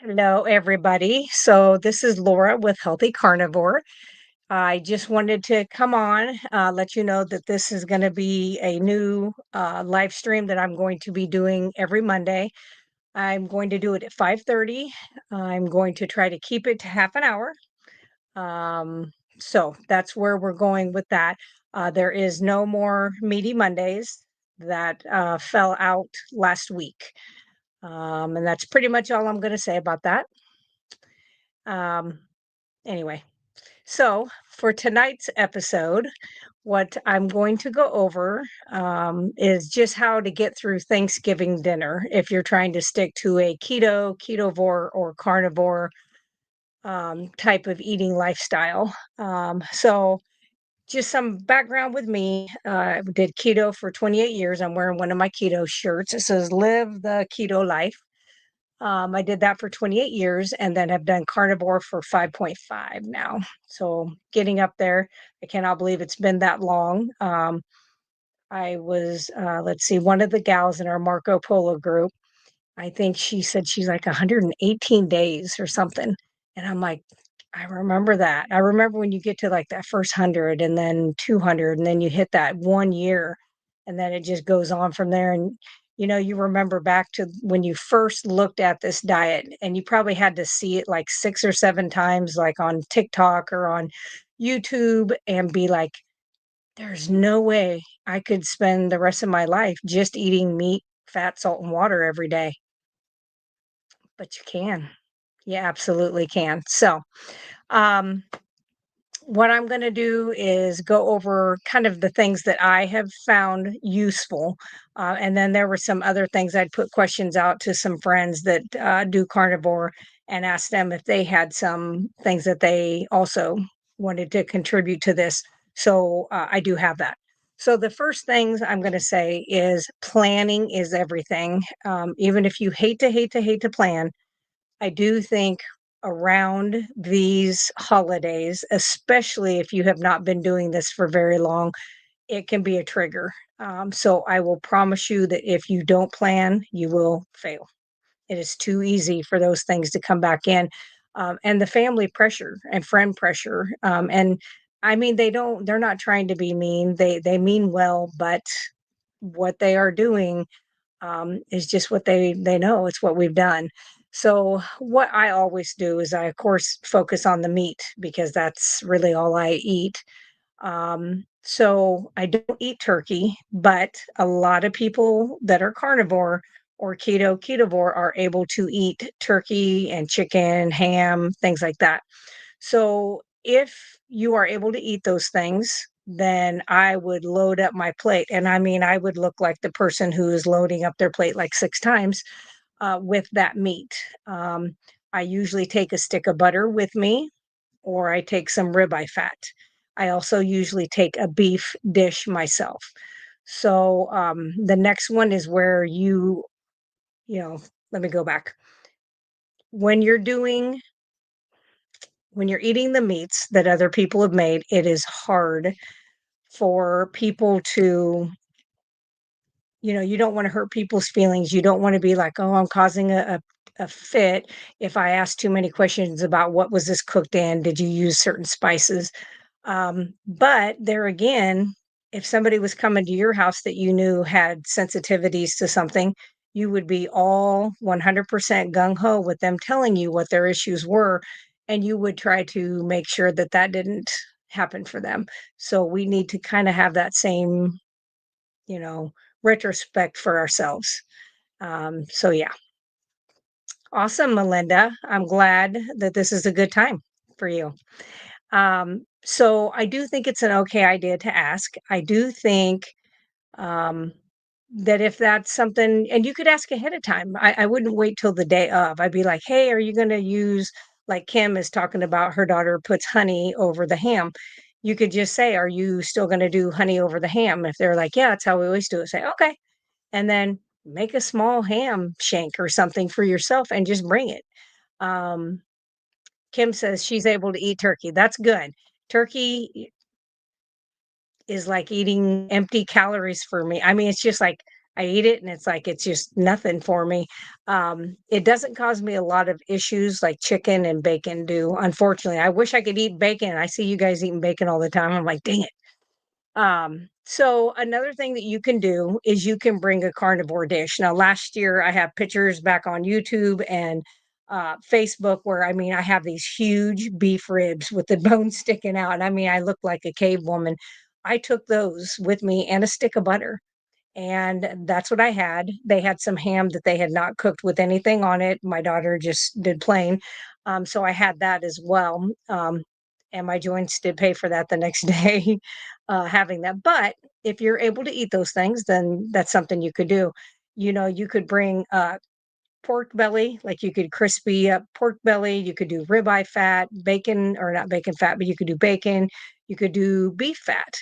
Hello, everybody. So, this is Laura with Healthy Carnivore. I just wanted to come on, let you know that this is going to be a new live stream that I'm going to be doing every Monday. I'm going to do it at 5:30. I'm going to try to keep it to half an hour. Um, so that's where we're going with that. There is no more Meaty Mondays that fell out last week. And that's pretty much all I'm going to say about that. Um, anyway, so for tonight's episode, what I'm going to go over is just how to get through Thanksgiving dinner if you're trying to stick to a ketovore, or carnivore type of eating lifestyle. So, just some background with me. I did keto for 28 years. I'm wearing one of my keto shirts. It says "Live the Keto Life." I did that for 28 years and then have done carnivore for 5.5 now. So getting up there, I cannot believe it's been that long. I was, let's see, one of the gals in our Marco Polo group. I think she said she's like 118 days or something. And I'm like, I remember that. I remember when you get to like that first 100 and then 200, and then you hit that 1 year, and then it just goes on from there. And, you remember back to when you first looked at this diet, and you probably had to see it like 6 or 7 times, like on TikTok or on YouTube, and be like, there's no way I could spend the rest of my life just eating meat, fat, salt, and water every day. But you can. You absolutely can. So, um, what I'm going to do is go over kind of the things that I have found useful. And then there were some other things I'd put questions out to some friends that do carnivore and ask them if they had some things that they also wanted to contribute to this. So I do have that. So the first things I'm going to say is planning is everything. Even if you hate to plan, I do think around these holidays, especially if you have not been doing this for very long, it can be a trigger. So I will promise you that if you don't plan, you will fail. It is too easy for those things to come back in. And the family pressure and friend pressure. And I mean, they're not trying to be mean. They mean well, but what they are doing is just what they know. It's what we've done. So what I always do is I of course focus on the meat because that's really all I eat. So I don't eat turkey, but a lot of people that are carnivore or ketovore are able to eat turkey and chicken, ham, things like that. So if you are able to eat those things, then I would load up my plate. And I mean, I would look like the person who is loading up their plate like 6 times with that meat. I usually take a stick of butter with me, or I take some ribeye fat. I also usually take a beef dish myself. So the next one is where you know, let me go back. When you're doing when you're eating the meats that other people have made, it is hard for people to, you don't want to hurt people's feelings. You don't want to be like, oh, I'm causing a fit if I ask too many questions about what was this cooked in? Did you use certain spices? But there again, if somebody was coming to your house that you knew had sensitivities to something, you would be all 100% gung ho with them telling you what their issues were. And you would try to make sure that that didn't happen for them. So we need to kind of have that same, you know, retrospect for ourselves. So yeah, awesome, Melinda. I'm glad that this is a good time for you. So I do think it's an okay idea to ask. I do think um, that if that's something, and you could ask ahead of time. I wouldn't wait till the day of. I'd be like, hey, are you going to use, like Kim is talking about, her daughter puts honey over the ham. You could just say, are you still going to do honey over the ham? If they're like, yeah, that's how we always do it, say, okay. And then make a small ham shank or something for yourself and just bring it. Um, Kim says she's able to eat turkey. That's good. Turkey is like eating empty calories for me. I mean, it's just like I eat it and it's like it's just nothing for me. It doesn't cause me a lot of issues like chicken and bacon do. Unfortunately, I wish I could eat bacon. I see you guys eating bacon all the time. I'm like, dang it. So another thing that you can do is you can bring a carnivore dish. Now, last year I have pictures back on YouTube and Facebook where I have these huge beef ribs with the bone sticking out. I mean, I look like a cave woman. I took those with me and a stick of butter. And that's what I had. They had some ham that they had not cooked with anything on it. My daughter just did plain. So I had that as well. And my joints did pay for that the next day, having that. But if you're able to eat those things, then that's something you could do. You could bring pork belly, like you could crispy up pork belly. You could do ribeye fat, bacon, or not bacon fat, but you could do bacon. You could do beef fat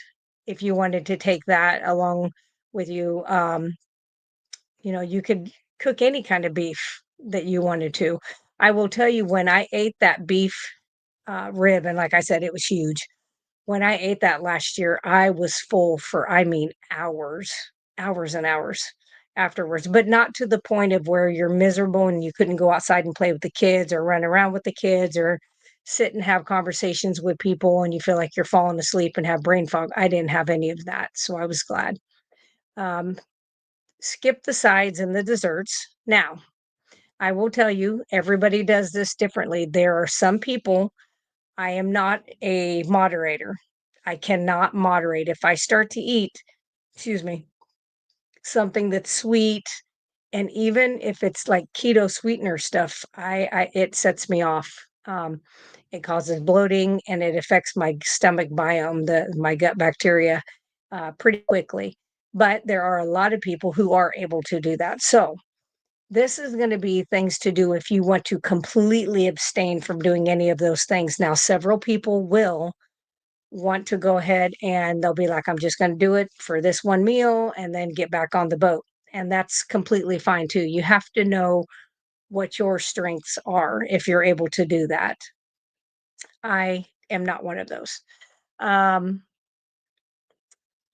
if you wanted to take that along with you. You could cook any kind of beef that you wanted to. I will tell you, when I ate that beef rib, and like I said, it was huge. When I ate that last year, I was full for, hours, hours and hours afterwards, but not to the point of where you're miserable and you couldn't go outside and play with the kids or run around with the kids or sit and have conversations with people and you feel like you're falling asleep and have brain fog. I didn't have any of that, so I was glad. Um, Skip the sides and the desserts. Now, I will tell you, everybody does this differently. There are some people, I am not a moderator. I cannot moderate. If I start to eat, excuse me, something that's sweet, and even if it's like keto sweetener stuff, I it sets me off. It causes bloating and it affects my stomach biome, my gut bacteria, pretty quickly. But there are a lot of people who are able to do that. So this is going to be things to do if you want to completely abstain from doing any of those things. Now, several people will want to go ahead and they'll be like, I'm just going to do it for this one meal and then get back on the boat. And that's completely fine too. You have to know what your strengths are if you're able to do that. I am not one of those. Um,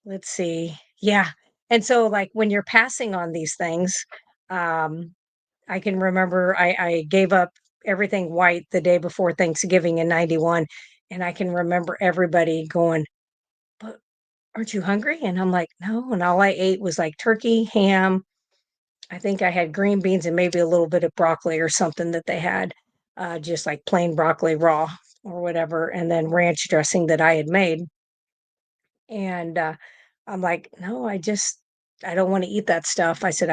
let's see. Yeah. And so, like, when you're passing on these things, um, I can remember I gave up everything white the day before Thanksgiving in 91. And I can remember everybody going, "But aren't you hungry?" And I'm like, "No." And all I ate was like turkey, ham. I think I had green beans and maybe a little bit of broccoli or something that they had, just like plain broccoli raw or whatever, and then ranch dressing that I had made. And, I'm like, "No, I don't wanna eat that stuff." I said,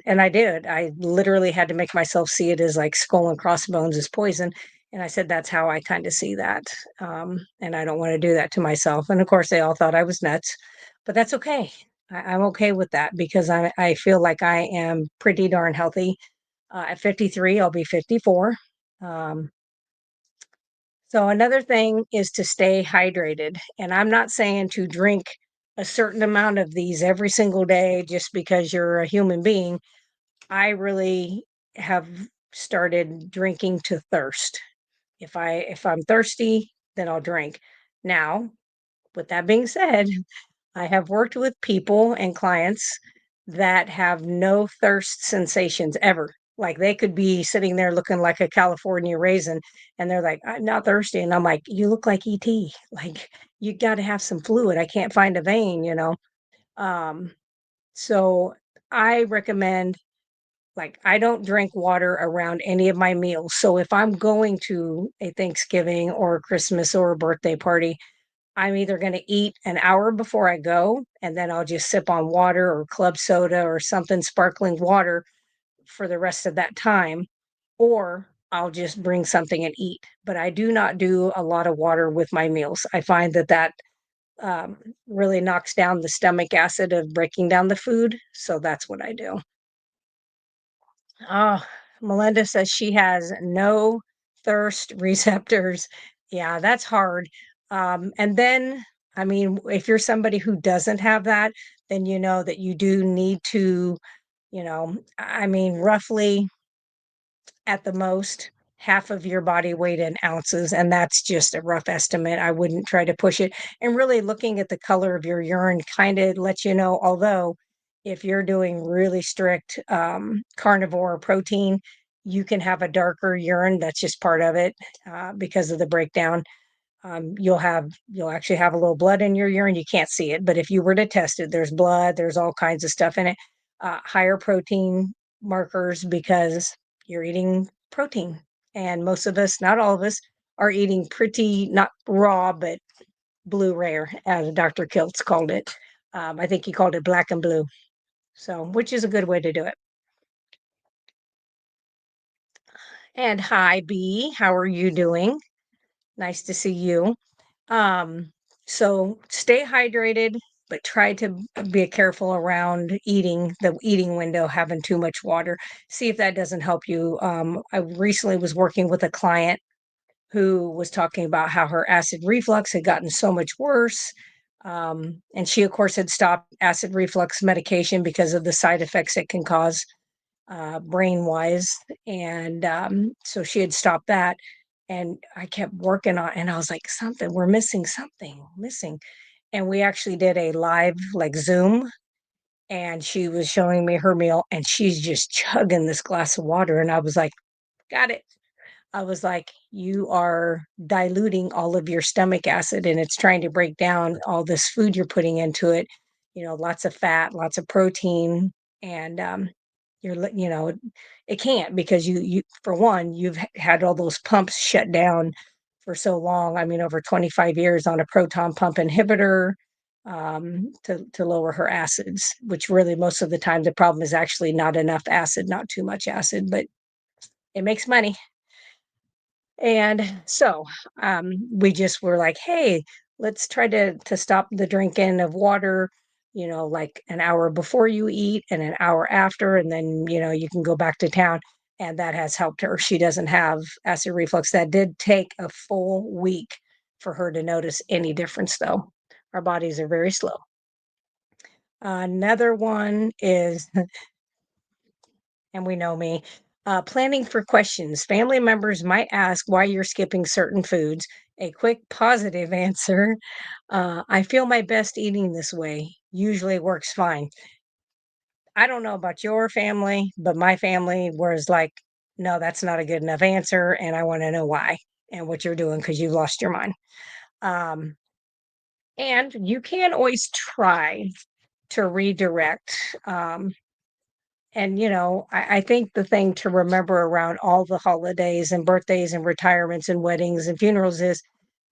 and I did. I literally had to make myself see it as like skull and crossbones as poison, and I said, "That's how I kinda see that, and I don't wanna do that to myself." And of course, they all thought I was nuts, but that's okay. I'm okay with that because I feel like I am pretty darn healthy. At 53, I'll be 54. Um so another thing is to stay hydrated. And I'm not saying to drink a certain amount of these every single day just because you're a human being. I really have started drinking to thirst. If I'm thirsty, then I'll drink. Now, with that being said, I have worked with people and clients that have no thirst sensations ever. Like they could be sitting there looking like a California raisin and they're like, "I'm not thirsty." And I'm like, "You look like ET. Like you got to have some fluid. I can't find a vein." Um, so I recommend, like, I don't drink water around any of my meals. So if I'm going to a Thanksgiving or a Christmas or a birthday party, I'm either gonna eat an hour before I go, and then I'll just sip on water or club soda or something sparkling water for the rest of that time, or I'll just bring something and eat. But I do not do a lot of water with my meals. I find that um, really knocks down the stomach acid of breaking down the food, so that's what I do. Oh, Melinda says she has no thirst receptors. Yeah, that's hard. And then, if you're somebody who doesn't have that, then you know that you do need to, roughly at the most half of your body weight in ounces. And that's just a rough estimate. I wouldn't try to push it. And really looking at the color of your urine kind of lets you know, although if you're doing really strict carnivore protein, you can have a darker urine. That's just part of it because of the breakdown. You'll actually have a little blood in your urine. You can't see it, but if you were to test it, there's blood, there's all kinds of stuff in it. Higher protein markers because you're eating protein. And most of us, not all of us, are eating pretty, not raw, but blue rare, as Dr. Kiltz called it. I think he called it black and blue. So, which is a good way to do it. And hi, B, how are you doing? Nice to see you. Um, so stay hydrated, but try to be careful around the eating window, having too much water. See if that doesn't help you. I recently was working with a client who was talking about how her acid reflux had gotten so much worse. And she, of course, had stopped acid reflux medication because of the side effects it can cause brain wise. And so she had stopped that. And I kept working on, and I was like, we're missing something, missing. And we actually did a live, like Zoom, and she was showing me her meal, and she's just chugging this glass of water. And I was like, got it. I was like, you are diluting all of your stomach acid and it's trying to break down all this food you're putting into it, lots of fat, lots of protein. And it can't because for one, you've had all those pumps shut down for so long. I mean, over 25 years on a proton pump inhibitor to lower her acids, which really most of the time the problem is actually not enough acid, not too much acid, but it makes money. And so, we just were like, "Hey, let's try to stop the drinking of water, like an hour before you eat and an hour after, and then, you can go back to town." And that has helped her. She doesn't have acid reflux. That did take a full week for her to notice any difference, though. Our bodies are very slow. Another one is and we know me. Planning for questions. Family members might ask why you're skipping certain foods. A quick positive answer. I feel my best eating this way. Usually works fine. I don't know about your family, but my family was like, no, that's not a good enough answer. And I want to know why and what you're doing because you've lost your mind. Um, and you can always try to redirect. And, I think the thing to remember around all the holidays and birthdays and retirements and weddings and funerals is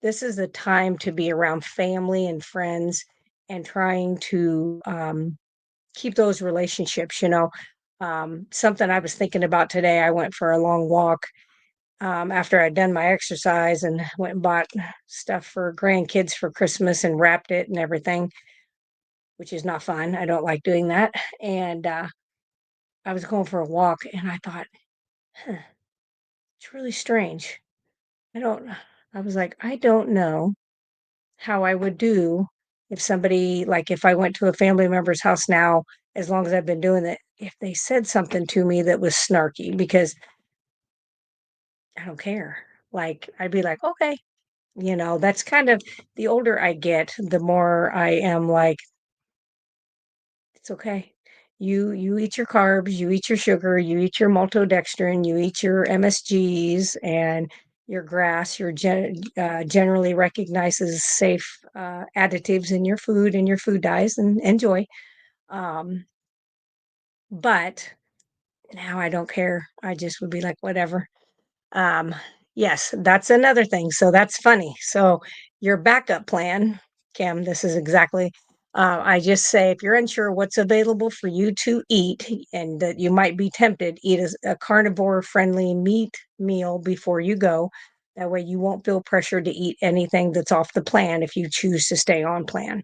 this is a time to be around family and friends and trying to keep those relationships. Something I was thinking about today, I went for a long walk after I'd done my exercise and went and bought stuff for grandkids for Christmas and wrapped it and everything, which is not fun. I don't like doing that. And I was going for a walk and I thought, huh, it's really strange. I don't I was like, I don't know how I would do if somebody like if I went to a family member's house now, as long as I've been doing it, if they said something to me that was snarky because I don't care. Like I'd be like, okay, that's kind of the older I get, the more I am like, it's okay. You eat your carbs, you eat your sugar, you eat your maltodextrin, you eat your MSGs and your grass, generally recognizes safe additives in your food and your food dyes and enjoy. Um, but now I don't care. I just would be like, whatever. Um, yes, that's another thing. So that's funny. So your backup plan, Kim, this is exactly. I just say if you're unsure what's available for you to eat and that you might be tempted, eat a carnivore friendly meat meal before you go. That way you won't feel pressure to eat anything that's off the plan if you choose to stay on plan.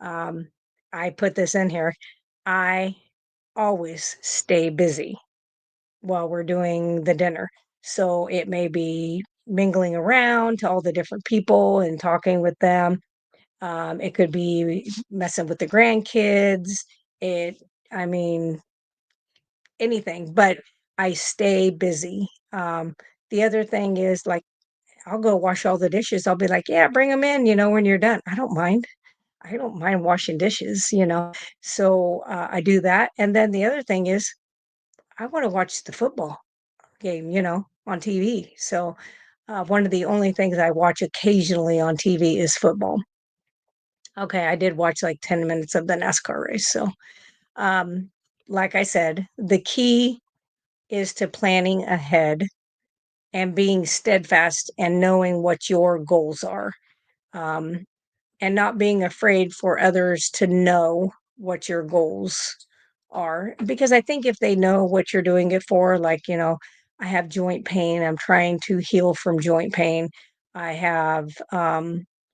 Um, I put this in here. I always stay busy while we're doing the dinner. So it may be mingling around to all the different people and talking with them. It could be messing with the grandkids. It, I mean, anything, but I stay busy. The other thing is like, I'll go wash all the dishes. I'll be like, yeah, bring them in, when you're done. I don't mind. I don't mind washing dishes. So, I do that, and then the other thing is I wanna watch the football game, on TV. So, one of the only things I watch occasionally on TV is football. Okay, I did watch, like, 10 minutes of the NASCAR race, so, um, like I said, the key is to planning ahead and being steadfast and knowing what your goals are. Um, and not being afraid for others to know what your goals are. Because I think if they know what you're doing it for, like, I have joint pain, I'm trying to heal from joint pain. I have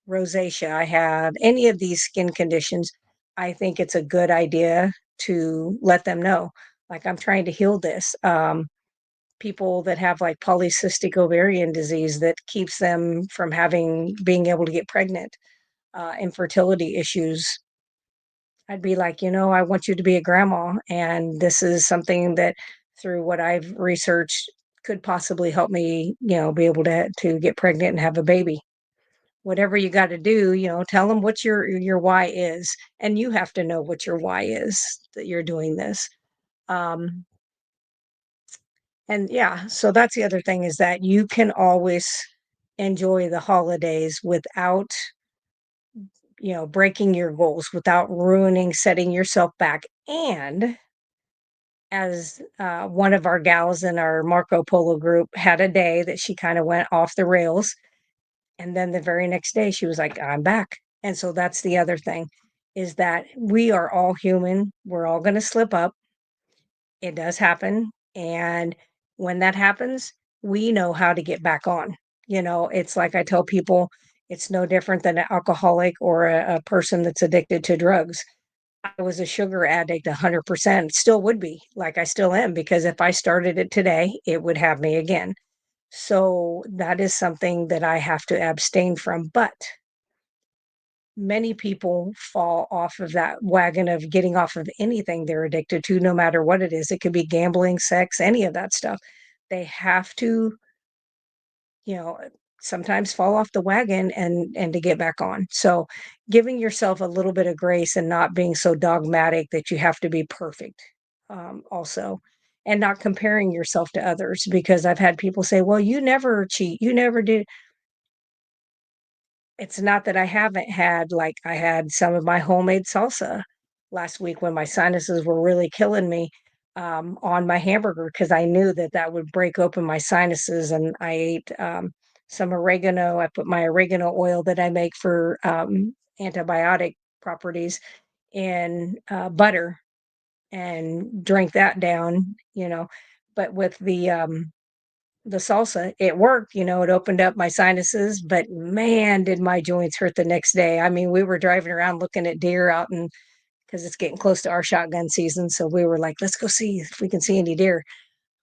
rosacea, I have any of these skin conditions. I think it's a good idea to let them know, like, I'm trying to heal this. People that have like polycystic ovarian disease that keeps them from being able to get pregnant, infertility issues. I'd be like, I want you to be a grandma. And this is something that, through what I've researched, could possibly help me, be able to get pregnant and have a baby. Whatever you got to do, tell them what your why is. And you have to know what your why is that you're doing this. Um, and yeah, so that's the other thing is that you can always enjoy the holidays without breaking your goals, without ruining setting yourself back. And as one of our gals in our Marco Polo group had a day that she kind of went off the rails. And then the very next day, she was like, I'm back. And so that's the other thing is that we are all human. We're all going to slip up. It does happen. And when that happens, we know how to get back on. It's like I tell people, it's no different than an alcoholic or a person that's addicted to drugs. I was a sugar addict 100%, still would be, like I still am, because if I started it today, it would have me again. So that is something that I have to abstain from. But many people fall off of that wagon of getting off of anything they're addicted to, no matter what it is. It could be gambling, sex, any of that stuff. They have to, you know, sometimes fall off the wagon and to get back on. So giving yourself a little bit of grace and not being so dogmatic that you have to be perfect, also. And not comparing yourself to others because I've had people say, well, you never cheat. You never did. It's not that I haven't had, like, I had some of my homemade salsa last week when my sinuses were really killing me, on my hamburger because I knew that that would break open my sinuses, and I ate, some oregano. I put my oregano oil that I make for, antibiotic properties in, butter and drank that down. But with the salsa, it worked, it opened up my sinuses, but man, did my joints hurt the next day. I mean, we were driving around looking at deer out and because it's getting close to our shotgun season. So we were like, let's go see if we can see any deer,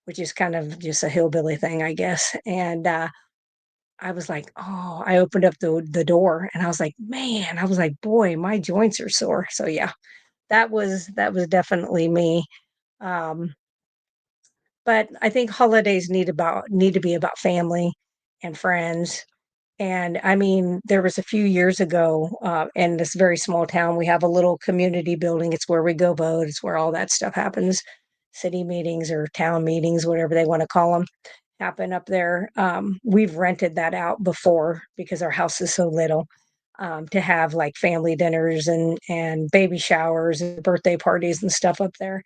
which is kind of just a hillbilly thing, I guess. And I was like, oh, I opened up the door and I was like, man, I was like, boy, my joints are sore. So yeah, that was definitely me. Um, but I think holidays need to be about family and friends. And I mean, there was a few years ago, in this very small town, we have a little community building. It's where we go vote. It's where all that stuff happens. City meetings or town meetings, whatever they want to call them, happen up there. We've rented that out before because our house is so little, to have like family dinners and baby showers and birthday parties and stuff up there.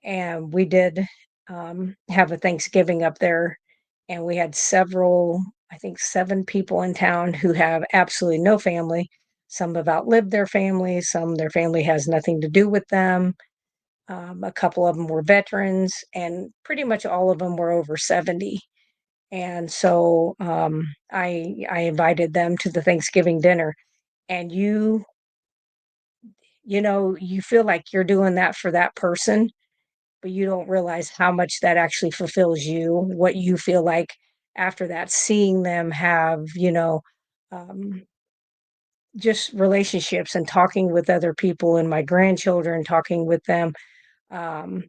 And we did, have a Thanksgiving up there, and we had several, I think 7 people in town who have absolutely no family. Some have outlived their family, some their family has nothing to do with them. A couple of them were veterans, and pretty much all of them were over 70. And so, I invited them to the Thanksgiving dinner, and you feel like you're doing that for that person, but you don't realize how much that actually fulfills you, what you feel like after that, seeing them have, um, just relationships and talking with other people and my grandchildren, talking with them. Um,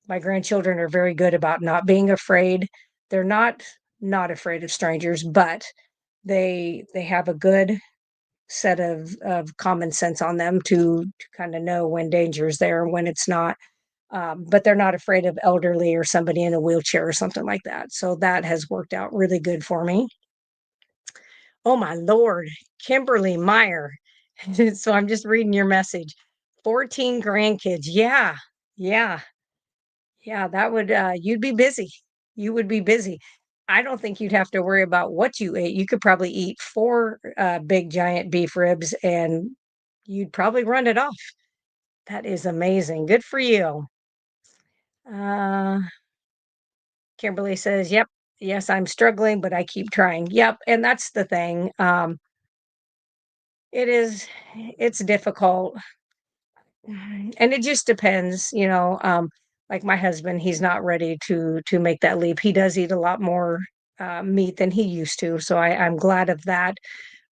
my grandchildren are very good about not being afraid. They're not afraid of strangers, but they have a good set of common sense on them to kind of know when danger is there and when it's not. But they're not afraid of elderly or somebody in a wheelchair or something like that. So that has worked out really good for me. Oh my lord, Kimberly Meyer. So I'm just reading your message. 14 grandkids. Yeah. Yeah. Yeah, that would you'd be busy. You would be busy. I don't think you'd have to worry about what you ate. You could probably eat 4 big giant beef ribs and you'd probably run it off. That is amazing. Good for you. Uh Kimberly says, "Yep. Yes, I'm struggling, but I keep trying." Yep, and that's the thing. It is it's difficult. And it just depends, like my husband, he's not ready to make that leap. He does eat a lot more meat than he used to, so I'm glad of that.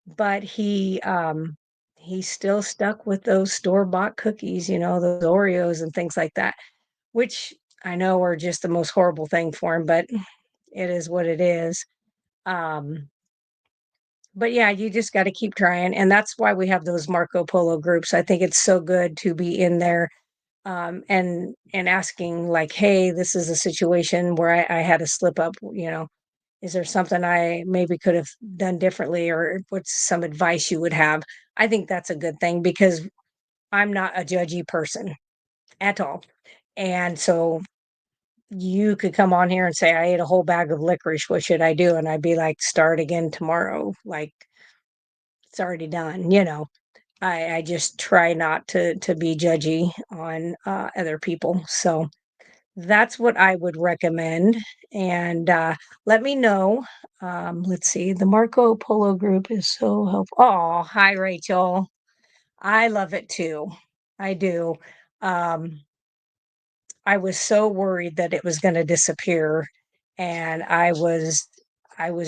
But he's still stuck with those store-bought cookies, those Oreos and things like that, which I know are just the most horrible thing for him, but it is what it is. Um, but yeah, you just got to keep trying, and that's why we have those Marco Polo groups. I think it's so good to be in there and asking like, "Hey, this is a situation where I had a slip up. Is there something I maybe could have done differently, or what's some advice you would have?" I think that's a good thing because I'm not a judgy person at all, and so you could come on here and say, "I ate a whole bag of licorice. What should I do?" And I'd be like, "Start again tomorrow. Like it's already done." I just try not to be judgy on other people. So that's what I would recommend, and, let me know. Let's see, the Marco Polo group is so helpful. Oh, hi, Rachel. I love it too. I do. Um, I was so worried that it was gonna disappear, and I was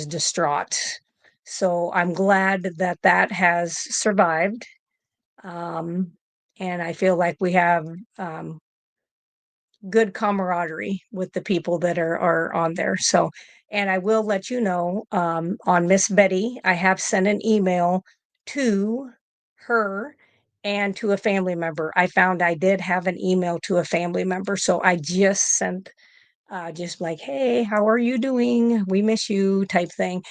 distraught. So I'm glad that that has survived, um, and I feel like we have, um good camaraderie with the people that are on there. So, and I will let you know, on Miss Betty, I have sent an email to her and to a family member. I found I did have an email to a family member, so I just sent just like, "Hey, how are you doing? We miss you," type thing.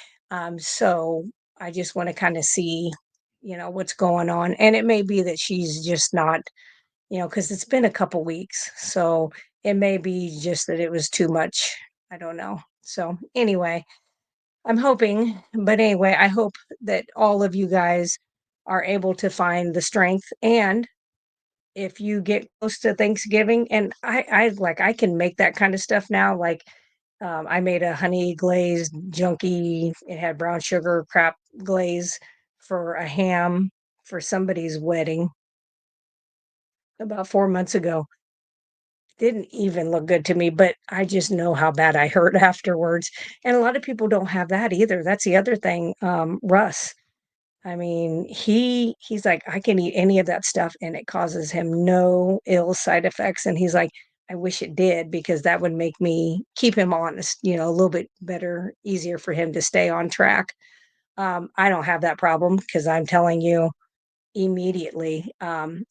So I just want to kind of see, what's going on, and it may be that she's just not, because it's been a couple weeks, so it may be just that it was too much. I don't know. So anyway, I'm hoping, but anyway, I hope that all of you guys are able to find the strength. And if you get close to Thanksgiving, and I can make that kind of stuff now. Like I made a honey glazed junky. It had brown sugar crap glaze for a ham for somebody's wedding about 4 months ago. Didn't even look good to me, but I just know how bad I hurt afterwards, and a lot of people don't have that either. That's the other thing. Russ, I mean, he's like, "I can eat any of that stuff, and it causes him no ill side effects," and he's like, "I wish it did because that would make me keep him honest, a little bit better, easier for him to stay on track." I don't have that problem because 'cause I'm telling you, immediately.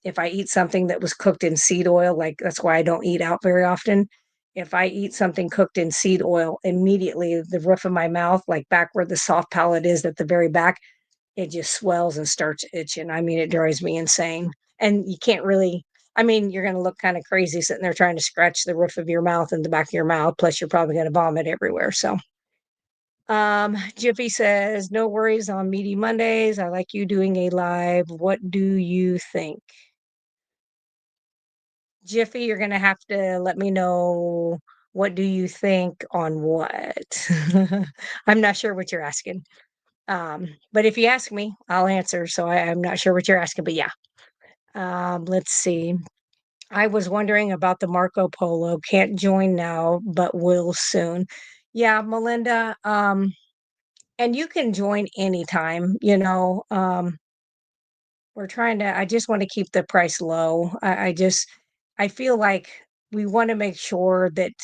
If I eat something that was cooked in seed oil, like that's why I don't eat out very often. If I eat something cooked in seed oil, immediately the roof of my mouth, like back where the soft palate is at the very back, it just swells and starts itching. I mean, it drives me insane. And you can't really, I mean, you're going to look kind of crazy sitting there trying to scratch the roof of your mouth and the back of your mouth. Plus, you're probably going to vomit everywhere. So, Jiffy says, "No worries on Meaty Mondays. I like you doing a live. What do you think?" Jiffy, you're gonna have to let me know what do you think on what? I'm not sure what you're asking. But if you ask me, I'll answer. So I'm not sure what you're asking, but yeah. Let's see. I was wondering about the Marco Polo. Can't join now, but will soon. Yeah, Melinda. And you can join anytime, we're trying to I just wanna keep the price low. I feel like we wanna make sure that,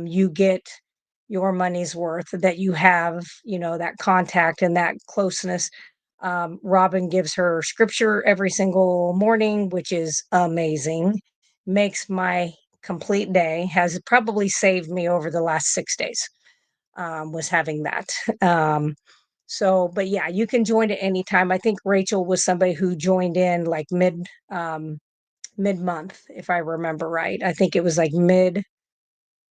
you get your money's worth, that you have, that contact and that closeness. Robin gives her scripture every single morning, which is amazing. Makes my complete day. Has probably saved me over the last 6 days. Was having that. But yeah, you can join at any time. I think Rachel was somebody who joined in like mid month, if I remember right. I think it was like mid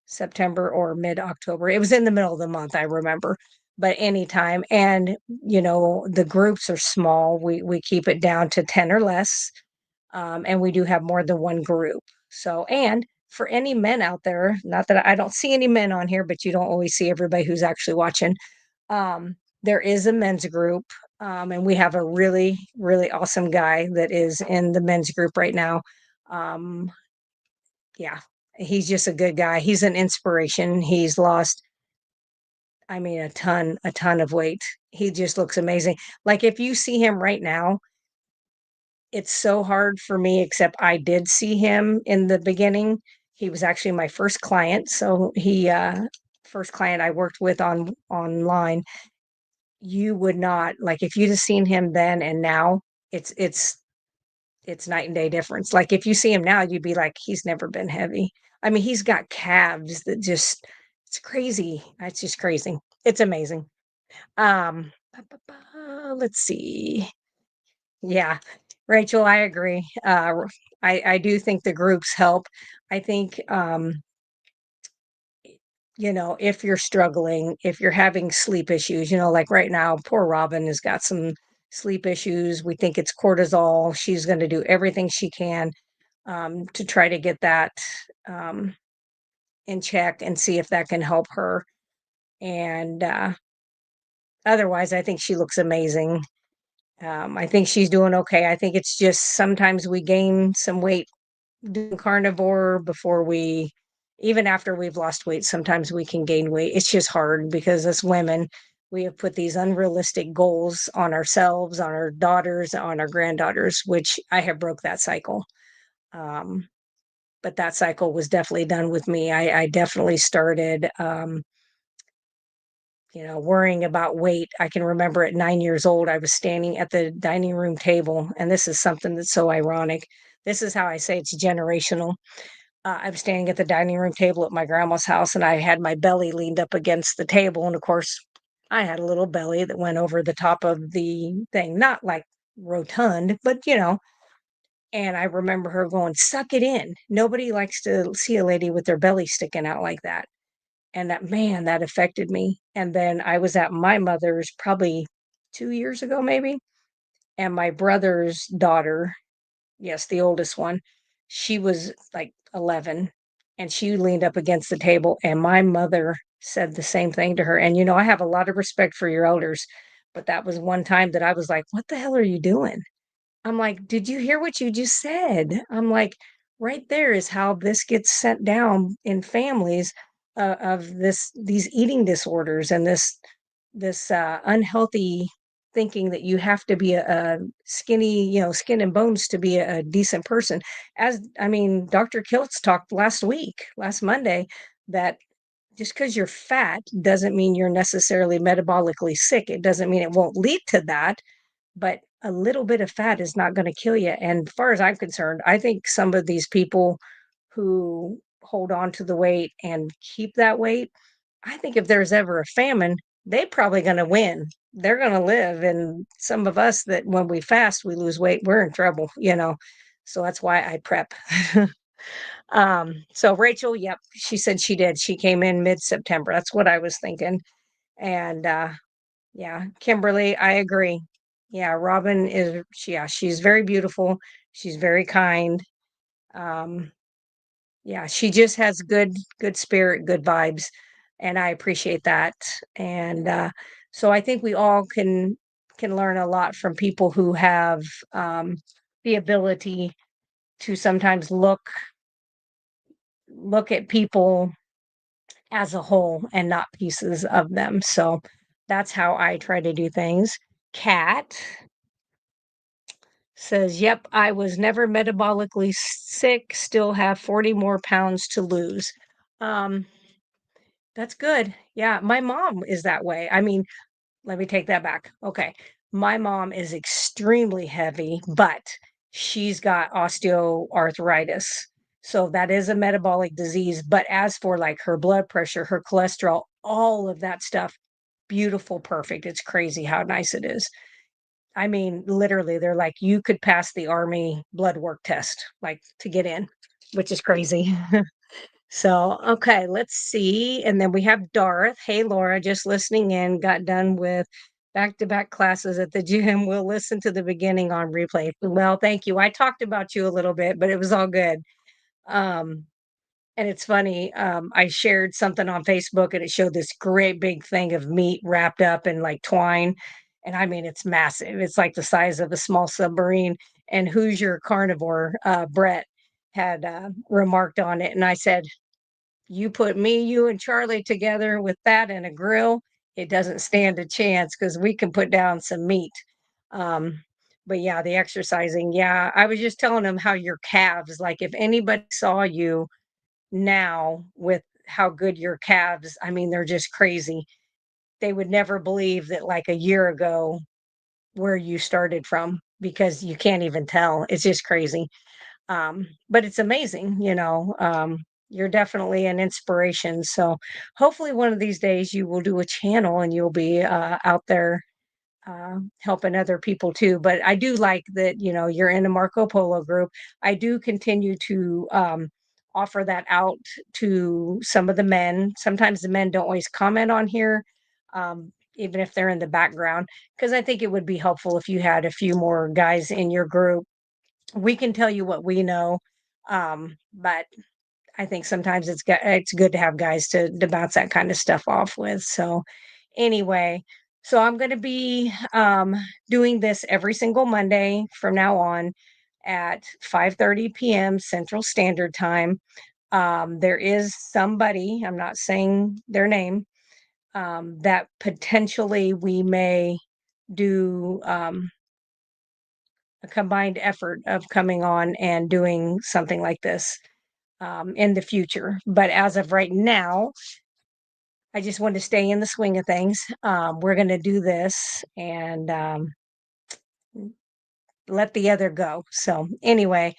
September or mid October. It was in the middle of the month, I remember, but anytime. And, the groups are small. We keep it down to 10 or less. And we do have more than one group. So, and for any men out there, not that I don't see any men on here, but you don't always see everybody who's actually watching. There is a men's group. And we have a really, really awesome guy that is in the men's group right now. Um, yeah, he's just a good guy. He's an inspiration. He's lost, I mean, a ton of weight. He just looks amazing. Like if you see him right now, it's so hard for me, except I did see him in the beginning. He was actually my first client. So first client I worked with online. You would not like if you'd have seen him then and now, it's it's it's night and day difference. Like if you see him now, you'd be like, he's never been heavy. I mean, he's got calves that just it's crazy. It's just crazy. It's amazing. Let's see. Yeah. Rachel, I agree. I do think the groups help. I think if you're struggling, if you're having sleep issues, like right now, poor Robin has got some sleep issues. We think it's cortisol. She's going to do everything she can to try to get that um, in check and see if that can help her. And otherwise, I think she looks amazing. I think she's doing okay. I think it's just sometimes we gain some weight doing carnivore before even after we've lost weight, sometimes we can gain weight. It's just hard because as women, we have put these unrealistic goals on ourselves, on our daughters, on our granddaughters, which I have broke that cycle. Um, but that cycle was definitely done with me. I definitely started, worrying about weight. I can remember at 9 years old, I was standing at the dining room table, and this is something that's so ironic. This is how I say it's generational. I was standing at the dining room table at my grandma's house, and I had my belly leaned up against the table. And of course, I had a little belly that went over the top of the thing, not like rotund, but And I remember her going, "Suck it in." Nobody likes to see a lady with their belly sticking out like that. And that, man, that affected me. And then I was at my mother's probably 2 years ago, maybe. And my brother's daughter, yes, the oldest one, she was like 11 and she leaned up against the table. And my mother said the same thing to her. And, I have a lot of respect for your elders, but that was one time that I was like, what the hell are you doing? I'm like, "Did you hear what you just said?" I'm like, "Right there is how this gets sent down in families, of these eating disorders and this unhealthy thinking that you have to be a skinny, skin and bones to be a decent person." I mean, Dr. Kiltz talked last Monday, that just because 'cause you're fat doesn't mean you're necessarily metabolically sick. It doesn't mean it won't lead to that, but a little bit of fat is not gonna kill you, and as far as I'm concerned, I think some of these people who hold on to the weight and keep that weight, I think if there's ever a famine, they probably gonna win. They're gonna live, and some of us that when we fast, we lose weight, we're in trouble. So that's why I prep. So Rachel, yep, she said she did. She came in mid-September. That's what I was thinking, and, yeah, Kimberly, I agree. Yeah, Robin she's very beautiful. She's very kind. Um, yeah, she just has good spirit, good vibes, and I appreciate that. And so I think we all can learn a lot from people who have um, the ability to sometimes look at people as a whole and not pieces of them. So that's how I try to do things. Cat says, "Yep, I was never metabolically sick, still have 40 more pounds to lose." Um, that's good. Yeah, my mom is that way. I mean, let me take that back. Okay. My mom is extremely heavy, but she's got osteoarthritis. So that is a metabolic disease. But as for like her blood pressure, her cholesterol, all of that stuff, beautiful, perfect. It's crazy how nice it is. I mean, literally, they're like, you could pass the army blood work test, like to get in, which is crazy. So, okay, let's see. And then we have Darth. Hey, Laura, just listening in, got done with back to back classes at the gym. We'll listen to the beginning on replay. Well, thank you. I talked about you a little bit, but it was all good. Um, and it's funny, I shared something on Facebook and it showed this great big thing of meat wrapped up in like twine. And I mean, it's massive. It's like the size of a small submarine. And who's your carnivore? Brett had remarked on it. And I said, you put me, you, and Charlie together with that and a grill, it doesn't stand a chance because we can put down some meat. Um, but yeah, the exercising. Yeah, I was just telling them how your calves, like if anybody saw you now with how good your calves, I mean, they're just crazy. They would never believe that like a year ago where you started from because you can't even tell. It's just crazy. But it's amazing, you're definitely an inspiration. So hopefully one of these days you will do a channel and you'll be out there helping other people too. But I do like that, you're in a Marco Polo group. I do continue to offer that out to some of the men. Sometimes the men don't always comment on here, even if they're in the background, because I think it would be helpful if you had a few more guys in your group. We can tell you what we know, but I think sometimes it's good to have guys to bounce that kind of stuff off with. So anyway, so I'm going to be doing this every single Monday from now on at 5:30 p.m. Central Standard Time. There is somebody, I'm not saying their name, that potentially we may do a combined effort of coming on and doing something like this in the future. But as of right now, I just want to stay in the swing of things. We're going to do this and let the other go. So, anyway,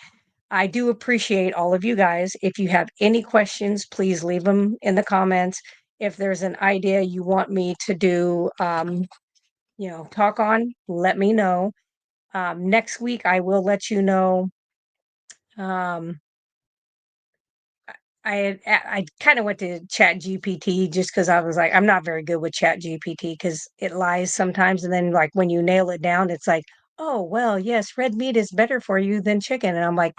I do appreciate all of you guys. If you have any questions, please leave them in the comments. If there's an idea you want me to do, talk on, let me know. Next week, I will let you know. Um, I kind of went to Chat GPT just because I was like, I'm not very good with Chat GPT because it lies sometimes. And then like when you nail it down, it's like, oh, well, yes, red meat is better for you than chicken. And I'm like,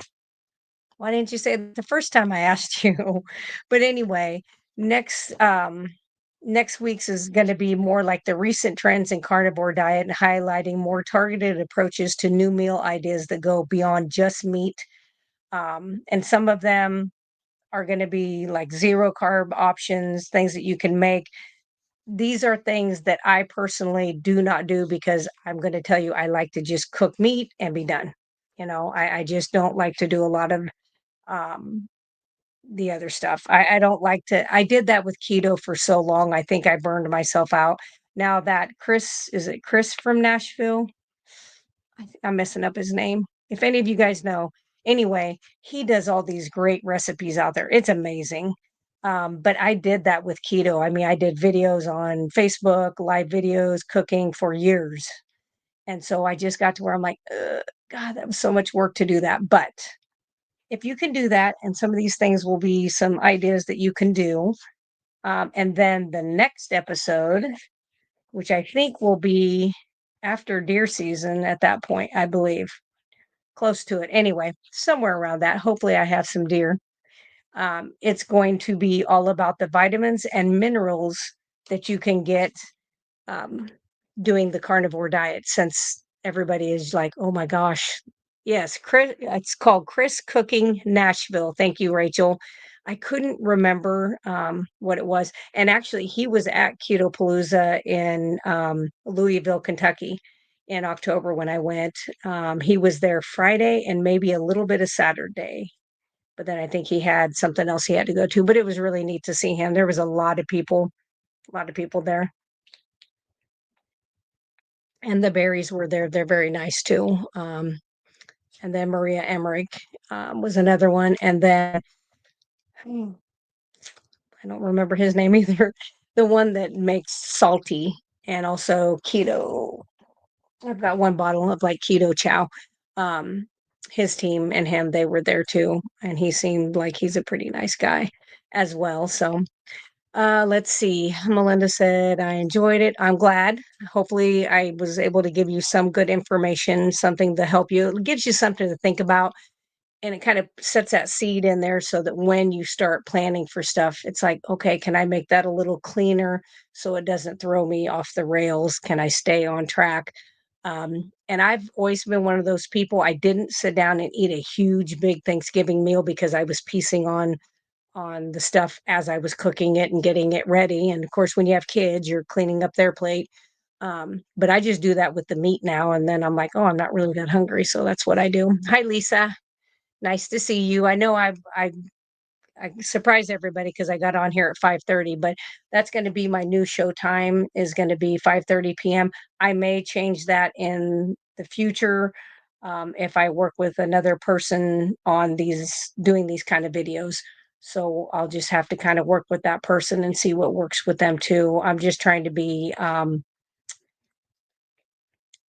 why didn't you say it the first time I asked you? But anyway, next next week's is going to be more like the recent trends in carnivore diet and highlighting more targeted approaches to new meal ideas that go beyond just meat. And some of them are going to be like zero carb options, things that you can make. These are things that I personally do not do because I'm going to tell you, I like to just cook meat and be done. I just don't like to do a lot of um, the other stuff. I don't like to, I did that with keto for so long. I think I burned myself out. Now that is it Chris from Nashville? I'm messing up his name. If any of you guys know, anyway, he does all these great recipes out there. It's amazing. But I did that with keto. I mean, I did videos on Facebook, live videos, cooking for years. And so I just got to where I'm like, "Ugh, God, that was so much work to do that." But if you can do that, and some of these things will be some ideas that you can do. And then the next episode, which I think will be after deer season at that point, I believe close to it. Anyway, somewhere around that. Hopefully, I have some deer. It's going to be all about the vitamins and minerals that you can get um, doing the carnivore diet since everybody is like, oh my gosh. Yes, Chris, it's called Chris Cooking Nashville. Thank you, Rachel. I couldn't remember what it was. And actually, he was at Keto Palooza in Louisville, Kentucky in October when I went. He was there Friday and maybe a little bit of Saturday. But then I think he had something else he had to go to. But it was really neat to see him. There was a lot of people there. and the Berries were there. They're very nice too. And then Maria Emmerich was another one. And then hmm, I don't remember his name either. The one that makes salty and also keto. I've got one bottle of like keto chow. Um, his team and him, they were there too. And he seemed like he's a pretty nice guy as well. So let's see. Melinda said, I enjoyed it. I'm glad. Hopefully, I was able to give you some good information, something to help you. It gives you something to think about. And it kind of sets that seed in there so that when you start planning for stuff, it's like, okay, can I make that a little cleaner so it doesn't throw me off the rails? Can I stay on track? And I've always been one of those people. I didn't sit down and eat a huge, big Thanksgiving meal because I was piecing on the stuff as I was cooking it and getting it ready. And of course, when you have kids, you're cleaning up their plate. But I just do that with the meat now. And then I'm like, oh, I'm not really that hungry. So that's what I do. Hi, Lisa. Nice to see you. I know I surprised everybody because I got on here at 5:30, but that's going to be my new show time is going to be 5:30 p.m. I may change that in the future if I work with another person on these doing these kind of videos. So I'll just have to kind of work with that person and see what works with them too. I'm just trying to be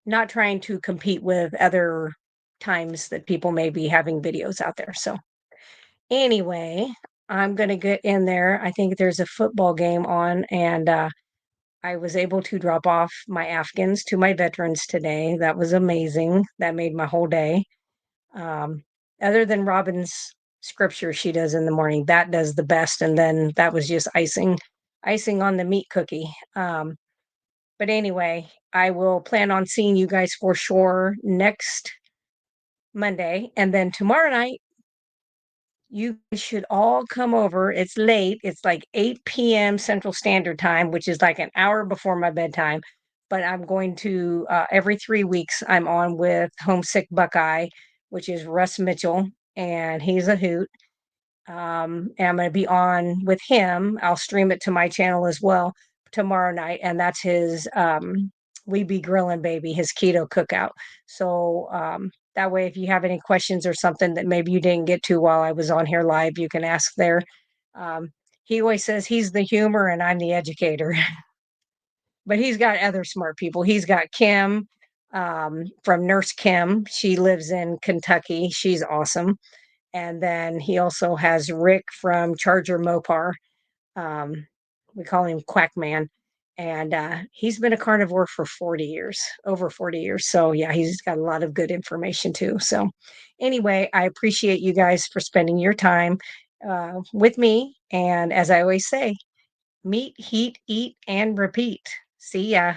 not trying to compete with other times that people may be having videos out there. So anyway, I'm gonna get in there. I think there's a football game on, and I was able to drop off my Afghans to my veterans today. That was amazing. That made my whole day. Um, Other than Robin's scripture she does in the morning, that does the best. And then that was just icing on the meat cookie. But anyway, I will plan on seeing you guys for sure next Monday, and then tomorrow night you should all come over. It's late. It's like 8 p.m. Central Standard Time, which is like an hour before my bedtime. But I'm going to, every 3 weeks, I'm on with Homesick Buckeye, which is Russ Mitchell, and he's a hoot. And I'm going to be on with him. I'll stream it to my channel as well tomorrow night. And that's his We Be Grillin' Baby, his keto cookout. So that way, if you have any questions or something that maybe you didn't get to while I was on here live, you can ask there. Um, he always says he's the humor and I'm the educator, but he's got other smart people. He's got Kim from Nurse Kim. She lives in Kentucky. She's awesome. And then he also has Rick from Charger Mopar. Um, we call him Quackman. And he's been a carnivore for 40 years, over 40 years. So, yeah, he's got a lot of good information too. So, anyway, I appreciate you guys for spending your time with me. And as I always say, meet, heat, eat, and repeat. See ya.